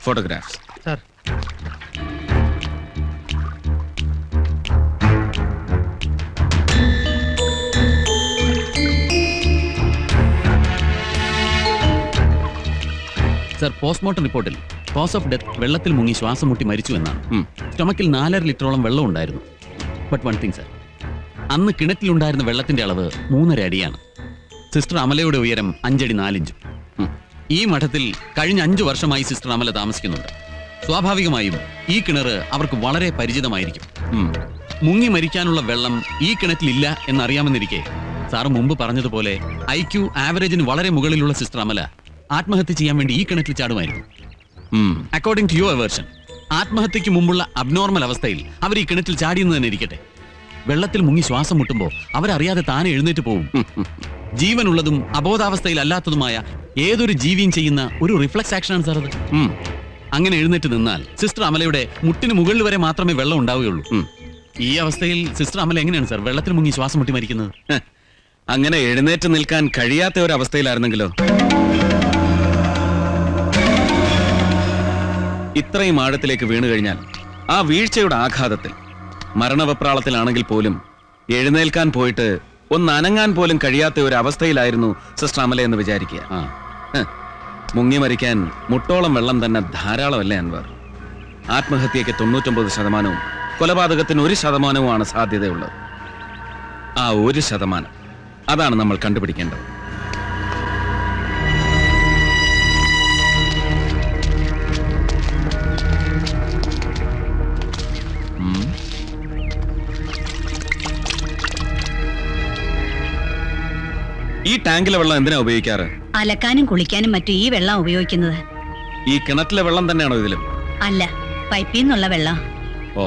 Photographs. Sir sir, postmortem റിപ്പോർട്ടിൽ cos of death വെള്ളത്തിൽ മുങ്ങി ശ്വാസം മുട്ടി മരിച്ചു എന്നാണ്. സ്റ്റൊമക്കിൽ 4.5 ലിറ്ററോളം വെള്ളം ഉണ്ടായിരുന്നു. ബട്ട് വൺ തിങ് സർ, അന്ന് കിണറ്റിലുണ്ടായിരുന്ന വെള്ളത്തിന്റെ അളവ് 3.5 അടിയാണ്. സിസ്റ്റർ അമലയുടെ ഉയരം 5 അടി 4 ഇഞ്ചും. ഈ മഠത്തിൽ കഴിഞ്ഞ 5 വർഷമായി സിസ്റ്റർ അമല താമസിക്കുന്നുണ്ട്. സ്വാഭാവികമായും ഈ കിണർ അവർക്ക് വളരെ പരിചിതമായിരിക്കും. മുങ്ങി മരിക്കാനുള്ള വെള്ളം ഈ കിണറ്റിലില്ല എന്നറിയാമെന്നിരിക്കെ സാറ് മുമ്പ് പറഞ്ഞതുപോലെ IQ ആവറേജിന് വളരെ മുകളിലുള്ള സിസ്റ്റർ അമല ആത്മഹത്യ ചെയ്യാൻ വേണ്ടി ഈ കിണറ്റിൽ ചാടുമായിരുന്നു. അക്കോർഡിംഗ് ടു യുവർ വേർഷൻ, ആത്മഹത്യക്ക് മുമ്പുള്ള അബ്നോർമൽ അവസ്ഥയിൽ അവർ ഈ കിണറ്റിൽ ചാടിയെന്ന് തന്നെ ഇരിക്കട്ടെ, വെള്ളത്തിൽ മുങ്ങി ശ്വാസം മുട്ടുമ്പോൾ അവരറിയാതെ താനെ എഴുന്നേറ്റ് പോവും. ജീവനുള്ളതും അബോധാവസ്ഥയിലല്ലാത്തതുമായ ഏതൊരു ജീവിയും ചെയ്യുന്ന ഒരു റിഫ്ലക്സ് ആക്ഷനാണ് സാർ അത്. അങ്ങനെ എഴുന്നേറ്റ് നിന്നാൽ സിസ്റ്റർ അമലയുടെ മുട്ടിന് മുകളിൽ വരെ മാത്രമേ വെള്ളം ഉണ്ടാവുകയുള്ളൂ. ഈ അവസ്ഥയിൽ സിസ്റ്റർ അമല എങ്ങനെയാണ് സാർ വെള്ളത്തിൽ മുങ്ങി ശ്വാസം മുട്ടി മരിക്കുന്നത്? അങ്ങനെ എഴുന്നേറ്റ് നിൽക്കാൻ കഴിയാത്ത ഒരു അവസ്ഥയിലായിരുന്നെങ്കിലോ? ഇത്രയും ആഴത്തിലേക്ക് വീണു കഴിഞ്ഞാൽ ആ വീഴ്ചയുടെ ആഘാതത്തിൽ മരണവെപ്രാളത്തിലാണെങ്കിൽ പോലും എഴുന്നേൽക്കാൻ പോയിട്ട് ഒന്ന് അനങ്ങാൻ പോലും കഴിയാത്ത ഒരു അവസ്ഥയിലായിരുന്നു സിസ്റ്റർ അമല എന്ന് വിചാരിക്കുക. മുങ്ങി മരിക്കാൻ മുട്ടോളം വെള്ളം തന്നെ ധാരാളമല്ലേ അൻവർ? ആത്മഹത്യയ്ക്ക് 99%, കൊലപാതകത്തിന് 1% സാധ്യതയുള്ളത്. ആ 1% അതാണ് നമ്മൾ കണ്ടുപിടിക്കേണ്ടത്. ഈ ടാങ്കിലെ വെള്ളം എന്തിനാ ഉപയോഗിക്കാറ്? അലക്കാനും കുളിക്കാനും മറ്റും ഈ വെള്ളം ഉപയോഗിക്കുന്നത്. ഈ കിണറ്റിലെ വെള്ളം തന്നെയാണോ ഇതിലും? അല്ല, പൈപ്പിൽ നിന്നുള്ള വെള്ളം. ഓ,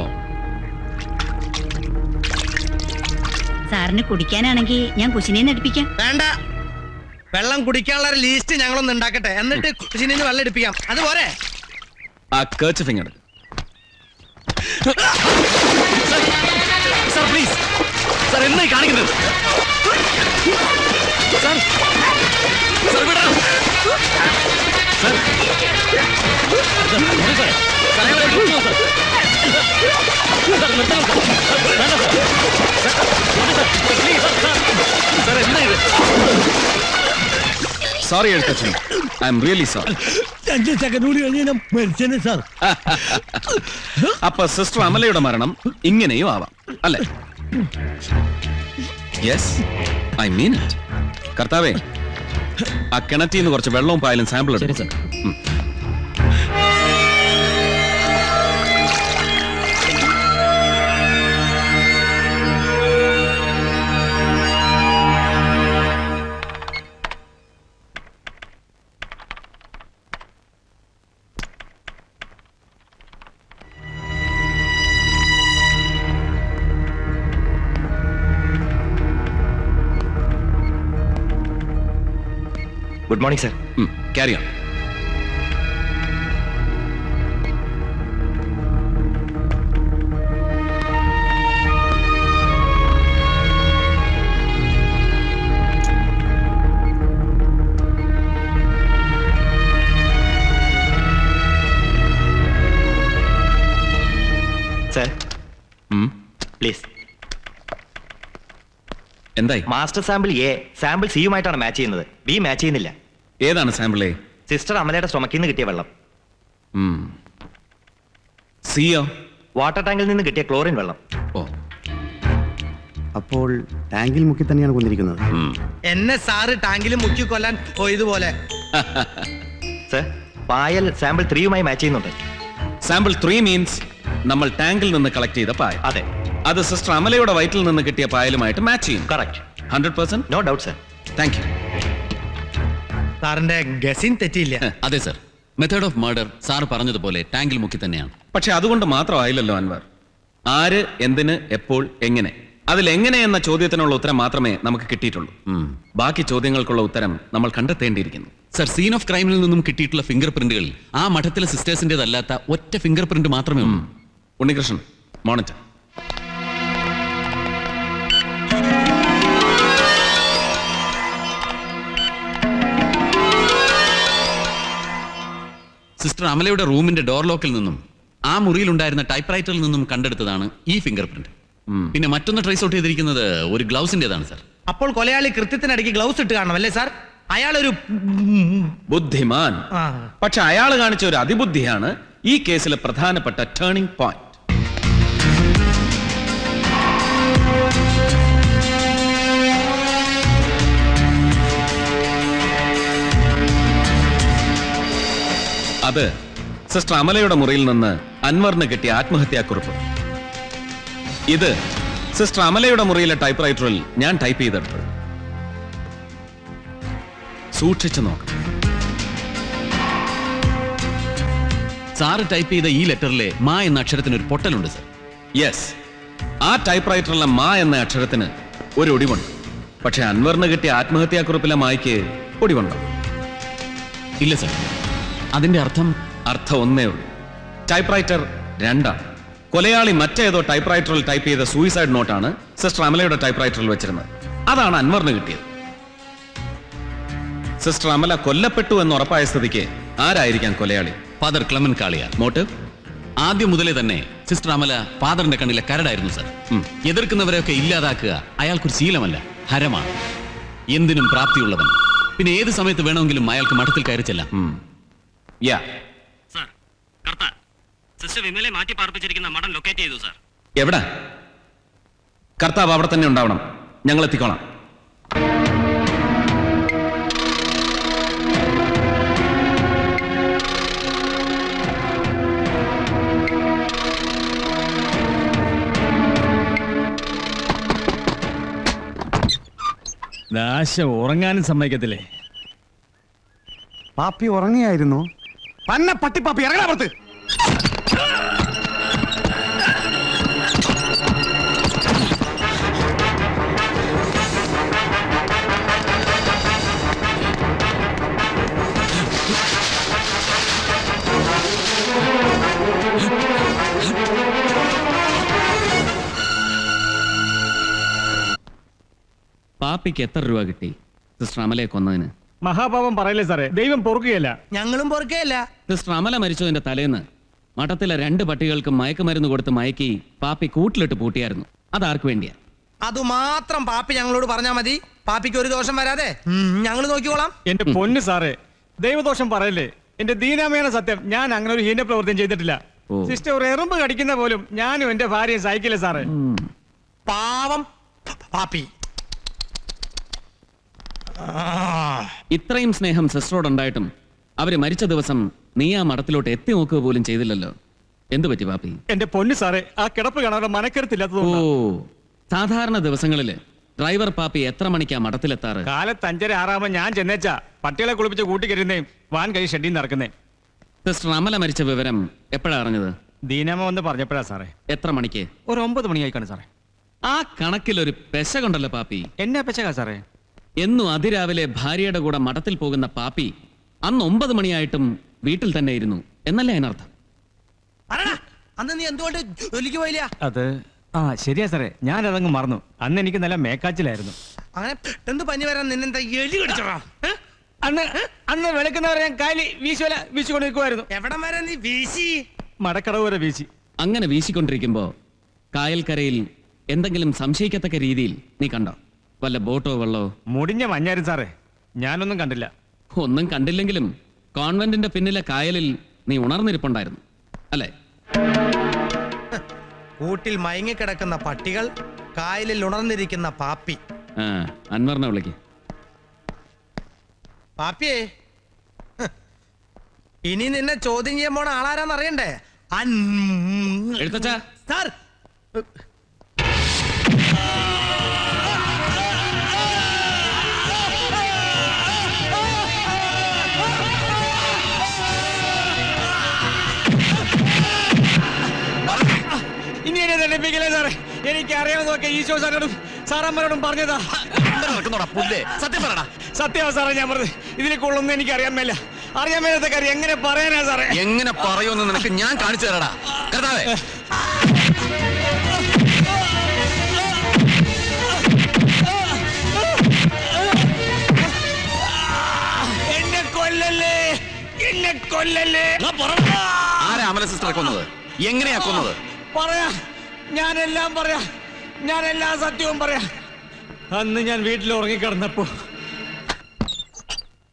സാറിന് കുടിക്കാനാണെങ്കിൽ ഞാൻ കുശിനെ എടുപ്പിക്കാം. വേണ്ട, വെള്ളം കുടിക്കാനുള്ള ഒരു ലീസ്റ്റ് ഞങ്ങളൊന്ന് ഉണ്ടാക്കട്ടെ, എന്നിട്ട് കുശിനെ വെള്ളം എടുപ്പിക്കാം. അതുപോലെ ആ കേർച്ച് ഫിംഗർ സാർ പ്ലീസ്, സാർ എന്തായി കാണിക്കുന്നത്? സാർ, സാർ വിടണം. Sir, sorry Ezhuthachan, I am really sorry. 5 second കൂടി കഴിഞ്ഞാൽ മരിച്ചേനെ സാർ. അപ്പൊ സിസ്റ്റർ അമലയുടെ മരണം ഇങ്ങനെയും ആവാം അല്ലെ? Yes, I mean it. കർത്താവേ, ആ കിണറ്റിൽ നിന്ന് കുറച്ച് വെള്ളവും പായലും സാമ്പിൾ എടുക്കും. Good morning sir. Carry on. Sir please. എന്തായി? മാസ്റ്റർ സാമ്പിൾ എ സാമ്പിൾ സിയുമായിട്ടാണ് മാച്ച് ചെയ്യുന്നത്. ബി മാച്ച് ചെയ്യുന്നില്ല. ഏതാണ് സാമ്പിൾ എ? സിസ്റ്റർ അമലയുടെ സ്റ്റൊമക്കിൽ നിന്ന് കിട്ടിയ വെള്ളം. സിയോ? വാട്ടർ ടാങ്കിൽ നിന്ന് കിട്ടിയ ക്ലോറിൻ വെള്ളം. ഓ, അപ്പോൾ ടാങ്കിൽ മുക്കി തന്നെയാണ് കൊന്നിരിക്കുന്നത്. എന്നെ സാറ് ടാങ്കിൽ മുക്കി കൊല്ലാൻ പോയതുപോലെ. സർ, പായൽ സാമ്പിൾ 3യുമായി മാച്ച് ചെയ്യുന്നുണ്ട്. സാമ്പിൾ 3 മീൻസ് നമ്മൾ ടാങ്കിൽ നിന്ന് കളക്ട് ചെയ്ത പായൽ. അതെ, അത് സിസ്റ്റർ അമലയുടെ വയറ്റിൽ നിന്ന് കിട്ടിയ പായലുമായിട്ട് മാച്ച് ചെയ്യും. Correct. 100%? No doubt sir. Thank you. സാറിന്റെ ഗസിൻ തെറ്റിയില്ല. അതെ sir, method of murder sir പറഞ്ഞതുപോലെ ടാങ്കിൽ മുക്കി തന്നെയാണ്. പക്ഷെ അതുകൊണ്ട് മാത്രമായില്ലല്ലോ അൻവർ. ആര്, എന്തിന്, എപ്പോൾ, എങ്ങനെ, അതിലെങ്ങനെ എന്ന ചോദ്യത്തിനുള്ള ഉത്തരം മാത്രമേ നമുക്ക് കിട്ടിയിട്ടുള്ളൂ. ബാക്കി ചോദ്യങ്ങൾക്കുള്ള ഉത്തരം നമ്മൾ കണ്ടെത്തേണ്ടിയിരിക്കുന്നു. സർ, സീൻ ഓഫ് ക്രൈമിൽ നിന്നും കിട്ടിയിട്ടുള്ള ഫിംഗർ പ്രിന്റുകളിൽ ആ മഠത്തിലെ സിസ്റ്റേഴ്സിന്റേതല്ലാത്ത ഒറ്റ ഫിംഗർ പ്രിന്റ് മാത്രമേ ഉള്ളൂ. ഉണ്ണികൃഷ്ണൻ, മോണിറ്റർ. സിസ്റ്റർ അമലയുടെ റൂമിന്റെ ഡോർ ലോക്കിൽ നിന്നും ആ മുറിയിലുണ്ടായിരുന്ന ടൈപ്പ് റൈറ്ററിൽ നിന്നും കണ്ടെടുത്തതാണ് ഈ ഫിംഗർ പ്രിന്റ്. പിന്നെ മറ്റൊന്ന് ട്രേസ് ഔട്ട് ചെയ്തിരിക്കുന്നത് ഒരു ഗ്ലൗസിന്റേതാണ് സാർ. അപ്പോൾ കൊലയാളി കൃത്യത്തിനിടയ്ക്ക് ഗ്ലൗസ് ഇട്ട് കാണണം അല്ലേ സാർ? അയാളൊരു ബുദ്ധിമാൻ. ആ. പക്ഷെ അയാൾ കാണിച്ച ഒരു അതിബുദ്ധിയാണ് ഈ കേസിലെ പ്രധാനപ്പെട്ട ടേണിംഗ് പോയിന്റ്. അത് സിസ്റ്റർ അമലയുടെ മുറിയിൽ നിന്ന് അൻവറിന് കിട്ടിയ ആത്മഹത്യാക്കുറിപ്പ്. ഇത് സിസ്റ്റർ അമലയുടെ മുറിയിലെ ടൈപ്പ് റൈറ്ററിൽ ഞാൻ ടൈപ്പ് ചെയ്തെടുത്തത്. സൂക്ഷിച്ചു നോക്കണം. സാറ് ടൈപ്പ് ചെയ്ത ഈ ലെറ്ററിലെ മാ എന്ന അക്ഷരത്തിന് ഒരു പൊട്ടലുണ്ട് സാർ. യെസ്, ആ ടൈപ്പ് റൈറ്ററിലെ മാ എന്ന അക്ഷരത്തിന് ഒരു ഒടിവുണ്ട്. പക്ഷെ അൻവറിന് കിട്ടിയ ആത്മഹത്യാക്കുറിപ്പിലെ മായ്ക്ക് ഒടിവുണ്ടോ? ഇല്ല സാർ. അതിന്റെ അർത്ഥം അർത്ഥം ഒന്നേ ഉള്ളൂ. ടൈപ്പ് റൈറ്റർ രണ്ടാണ്. കൊലയാളി മറ്റേതോ ടൈപ്പ് റൈറ്ററിൽ ടൈപ്പ് ചെയ്ത സൂയിസൈഡ് നോട്ടാണ് സിസ്റ്റർ അമലയുടെ ടൈപ്പ് റൈറ്ററിൽ വെച്ചിരുന്നത്. അതാണ് അൻവറിന് കിട്ടിയത്. സിസ്റ്റർ അമല കൊല്ലപ്പെട്ടു എന്ന് ഉറപ്പായ സ്ഥിതിക്ക് ആരായിരിക്കാം കൊലയാളി? ഫാദർ ക്ലെമൻ കാളിയാർ. മോട്ടീവ് ആദ്യം മുതലേ തന്നെ സിസ്റ്റർ അമല ഫാദറിന്റെ കണ്ണിലെ കരടായിരുന്നു സാർ. എതിർക്കുന്നവരെയൊക്കെ ഇല്ലാതാക്കുക അയാൾക്കൊരു ശീലമല്ല, ഹരമാണ്. എന്തിനും പ്രാപ്തിയുള്ളവൻ. പിന്നെ ഏത് സമയത്ത് വേണമെങ്കിലും അയാൾക്ക് മഠത്തിൽ കയറി ചെല്ലാം. യാ, സാർ, കർത്താൻ സിസ്റ്റർ വിമലെ മാറ്റി പാർപ്പിച്ചിരിക്കുന്ന മഠം ലൊക്കേറ്റ് ചെയ്തു സാർ. എവിടെ? കർത്താവ് അവിടെ തന്നെ ഉണ്ടാവണം. ഞങ്ങൾ എത്തിക്കോളാം. നാശം ഉറങ്ങാനും സമ്മതിക്കത്തില്ലേ? പാപ്പി ഉറങ്ങിയായിരുന്നു. പന്ന പട്ടിപ്പാപ്പി ഇറങ്ങാ പുറത്ത്. പാപ്പിക്ക് എത്ര രൂപ കിട്ടി സിസ്റ്റർ അമലയെ കൊന്നതിന്? മഹാപാപം പറയല്ലേ സാറേ, ദൈവം പൊറുക്കുകയല്ല. ഞങ്ങളും പൊറുക്കയല്ല. സിസ്റ്റർ അമല മരിച്ചതിന്റെ തലേന്ന് മഠത്തിലെ 2 പട്ടികൾക്ക് മയക്കുമരുന്ന് കൊടുത്ത് മയക്കി പാപ്പി കൂട്ടിലിട്ട് പൂട്ടിയായിരുന്നു. അതാർക്ക് വേണ്ടിയാ? അതുമാത്രം പാപ്പി ഞങ്ങളോട് പറഞ്ഞാ മതി. പാപ്പിക്ക് ഒരു ദോഷം വരാതെ ഞങ്ങൾ നോക്കിക്കോളാം. എന്റെ പൊന്ന് സാറേ, ദൈവദോഷം പറയല്ലേ. എന്റെ ദീനാമയാണ് സത്യം. ഞാൻ അങ്ങനെ ഒരു ഹീന പ്രവൃത്തിയും ചെയ്തിട്ടില്ല. ഓ. സിസ്റ്റർ ഒരു എറുമ്പ് കടിക്കുന്ന പോലും ഞാനും എന്റെ ഭാര്യയും സഹിക്കില്ല സാറേ. പാവം പാപ്പി. ഇത്രയും സ്നേഹം സിസ്റ്ററോടുണ്ടായിട്ടും അവര് മരിച്ച ദിവസം നീ ആ മഠത്തിലോട്ട് എത്തി നോക്കുക പോലും ചെയ്തില്ലല്ലോ. എന്തു പറ്റി പാപ്പി? എന്റെ പൊന്ന് സാറേ, ആ കിടപ്പ് കാണാൻ മനക്കരുത്തില്ലാത്തത്. ഓ, സാധാരണ ദിവസങ്ങളില് ഡ്രൈവർ പാപ്പി എത്ര മണിക്കാ മഠത്തിലെത്താറ്? കാലത്ത് 5:06 ഞാൻ ചെന്നേച്ചാ പട്ടികളെ കുളിപ്പിച്ച് കൂട്ടിക്കരുന്നേയും വാൻ കൈ ഷെഡിൽ നിന്ന് ഇറക്കുന്നേ. സിസ്റ്റർ അമല മരിച്ച വിവരം എപ്പോഴാ അറിഞ്ഞത്? ദീനാമ വന്ന് പറഞ്ഞപ്പോഴാ സാറേ. എത്ര മണിക്ക്? ഒരു 9 മണിയായിക്കാണ് സാറേ. ആ കണക്കിലൊരു പെശ കൊണ്ടല്ലോ പാപ്പി. എന്നെ പെച്ചകാ സാറേ. എന്നും അതിരാവിലെ ഭാര്യയുടെ കൂടെ മഠത്തിൽ പോകുന്ന പാപ്പി അന്ന് 9 മണിയായിട്ടും വീട്ടിൽ തന്നെ ഇരുന്നു എന്നല്ലേ അതിനർത്ഥം? അന്ന് നീ എന്തുകൊണ്ട് ജോലിക്ക് പോയില്ല? അത് ശരിയാ സാറേ, ഞാൻ അതങ്ങ് മറന്നു. അന്ന് എനിക്ക് നല്ല മേക്കാച്ചിലായിരുന്നു. അങ്ങനെ പെട്ടെന്ന് പനി വരാൻ നിന്നെന്താ എലി കടിച്ചോടാ? അന്ന് വെളുക്കുന്നവരെ ഞാൻ കാലി വീശിക്കൊണ്ട് നിൽക്കുമായിരുന്നു. എവിടം വരെ നീ വീശി? മടക്കടവ് വരെ വീശി. അങ്ങനെ വീശിക്കൊണ്ടിരിക്കുമ്പോ കായൽക്കരയിൽ എന്തെങ്കിലും സംശയിക്കത്തക്ക രീതിയിൽ നീ കണ്ടോ? വല്ല ബോട്ടോ വെള്ളോ? മുടിഞ്ഞ മഞ്ഞായിരുന്നു സാറേ, ഞാനൊന്നും കണ്ടില്ല. ഒന്നും കണ്ടില്ലെങ്കിലും കോൺവെന്റിന്റെ പിന്നിലെ കായലിൽ നീ ഉണർന്നിരിപ്പുണ്ടായിരുന്നു അല്ലേ? കൂട്ടിൽ മയങ്ങിക്കിടക്കുന്ന പട്ടികൾ, കായലിൽ ഉണർന്നിരിക്കുന്ന പാപ്പി. അൻവറിനെ വിളിക്ക്. പാപ്പിയേ, ഇനി നിന്നെ ചോദ്യം ചെയ്യാൻ പോണ ആളാരാന്ന് അറിയണ്ടേ? എഴുത്തച്ഛാ. സാർ, ഇനി എന്നെ തെളിപ്പിക്കില്ലേ സാറേ? എനിക്ക് അറിയാമെന്ന് നോക്കിയ ഈശോ സാറിനോടും സാറമ്മരോടും പറഞ്ഞതാ. സത്യമാ സാറേ ഞാൻ പറഞ്ഞത്. ഇതിനെ കൊള്ളൊന്നും എനിക്ക് അറിയാൻ മേല. അറിയാൻ മേലാത്ത കാര്യം എങ്ങനെ പറയാനാ സാറേ? എങ്ങനെ പറയുമെന്ന് നിനക്ക് ഞാൻ കാണിച്ചു തരടാ കർത്താവേ. എന്നെ കൊല്ലല്ലേ, എന്നെ കൊല്ലല്ലേ. ആരാ അമല സിസ്റ്ററെ കൊന്നത്? എങ്ങനെയാ കൊന്നത്? പറയാ, ഞാനെല്ലാം പറയാ, ഞാൻ എല്ലാ സത്യവും പറയാ. അന്ന് ഞാൻ വീട്ടിൽ ഉറങ്ങിക്കിടന്നപ്പോ